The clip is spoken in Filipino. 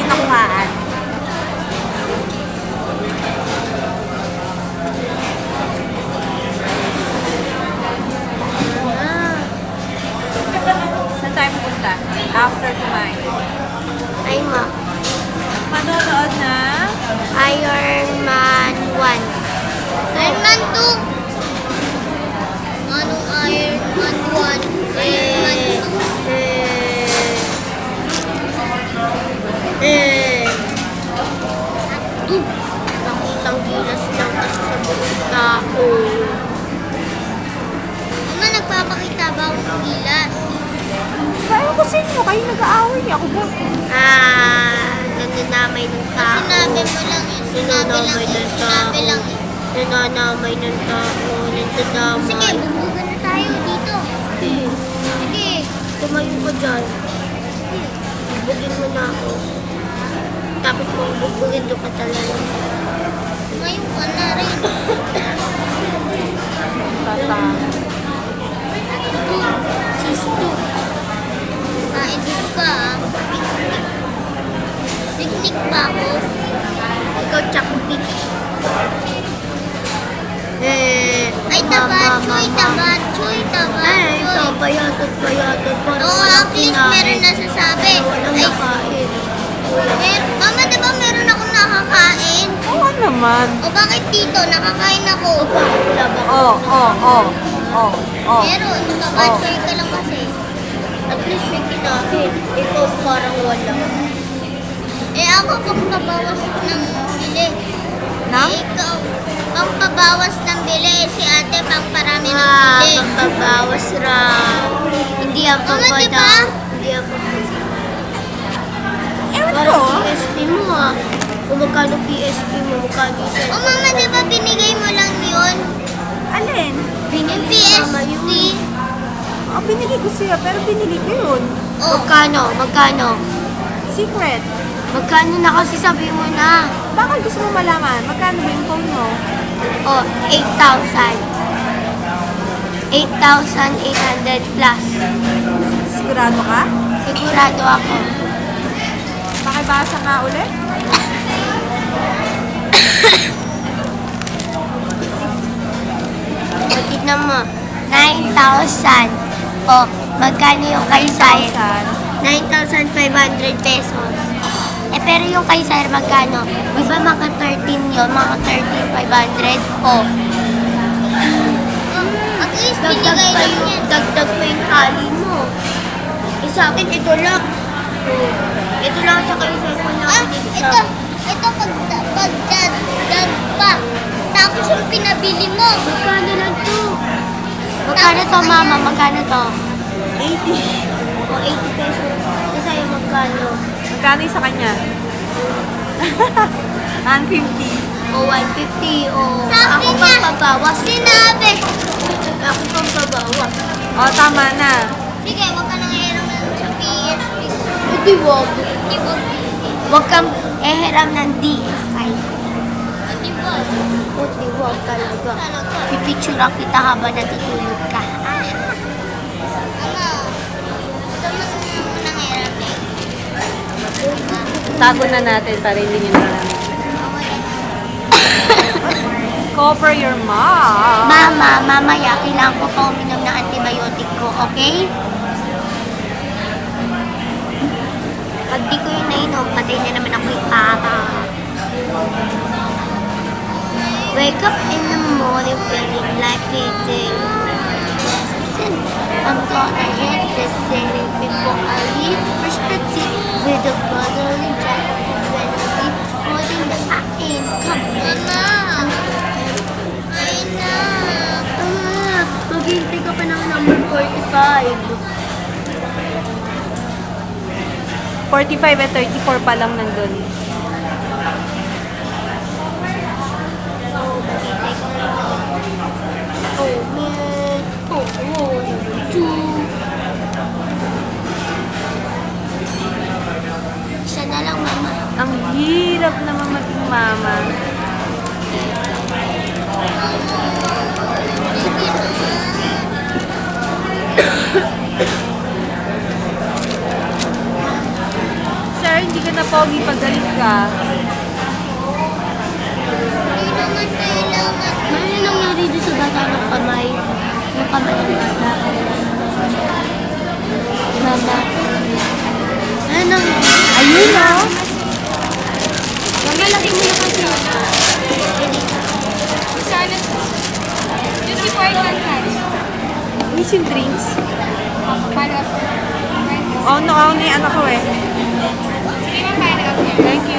nakuhaan. Saan tayo pupunta? After kumain. Ay, ma. Manonood na? Iron Man 1. Iron Man 2. Anong Iron Man 1? Iron Man 2. Nakitang gilas lang kasi sa buong tao. Mama, nagpapakita ba akong gilas? Paano ko sa inyo? Kayo nag-aaway. Ako ba? Nananamay ng tao. Sinabi mo lang yun. Sinabi lang yun. Nananamay ng tao. Nagdadamay. Sige, bubugan na tayo dito. Sige. Tumayo ka dyan. Bubugin mo na ako. Tapos kung bubugin doon ka talaga. Tumayo ka na rin. Tata. Cheese 2. Dito ka, Picnic ba ako? Ikaw, Chakpik. Ay, tamad, Choy, tamad, Choy, tamad. Ay, ito, bayatod. Oo, at least meron nasasabi. Ay, Mama, diba meron akong nakakain? Oo naman. O bakit dito? Nakakain ako. Meron, tamad, Choy ka lang kasi. At least may kinain. Ikaw parang wala. Ako pampabawas ng bili. Nang? Ikaw, pampabawas ng bili. Si ate pamparami ng bili. Pampabawas raw. Hindi ang pampadaw. Mama, diba? Hindi ang pampadaw. Ewan ko. Parang PSP mo Kung magkano PSP mo, magkano isa. Mama, diba binigay mo lang yun? Alin? Yung PSP. Binili ko siya, pero binili ko yun. Magkano? Secret. Magkano na kasi sabi mo na? Bakit gusto mo malaman? Magkano ba yung phone mo? 8,000. 8,800 plus. Sigurado ka? Sigurado ako. Pakibasa nga ulit. Tignan mo. 9,000. Magkano yung kay Sire? 9,500 pesos. Pero yung kay Sire magkano? Di ba mga 13 yun? Mga 13,500? At least binigay lang yan. Dagdag mo yung tali mo. Sa akin, ito lang. Ito lang sa kayo sa ito lang. Ito pagdagdag pa. Tapos yung pinabili mo. Magkano lang to? Magkano to, mama? Magkano to? 80. 80 pesos. Sa'yo magkano? Magkano yung sa kanya? 150. 150. Sabi Ako niya. pang pabawas. Sinabi. Ako pang pabawas. Tama na. Sige, wag ka nang hiram sa PSP. Hindi, wag. Hindi ba? Wag kang eheram ng DSI. Hindi ba? Hindi, wag talaga. Talaga. Pipicture kita habang natutulog ka. Ano? Gusto mo nang hiram eh? Tago na natin para hindi nyo nalaman. Cover your mouth. Mama, mamaya, kailangan ko pa uminom ng antibiotic ko, okay? Pag di ko yun nainom, patay na naman ako yung papa. Wake up in the morning feeling like eating. I'm gonna hit the city before I leave. Brush the teeth with a bottle and jacket. When I leave, holding the income. Mama. Ay na. Maghintay ka pa ng number 45. 45 at 34 pa lang nandun. Isa na lang, mama. Ang hirap naman maging mama. Sir, hindi ka na pogi pag galit ka. Hindi naman kailangan. Ano yung nangyari dito sa bata ng kamay? Yung kamay ng bata. Baba. Ano nangyari? Ayun o. Mamalaki mo na kasi. Sana. Yung si Portland Cats. Miss yung drinks. Para. Oh, no, ni anak ko eh. Sige, ma'am, para. Thank you.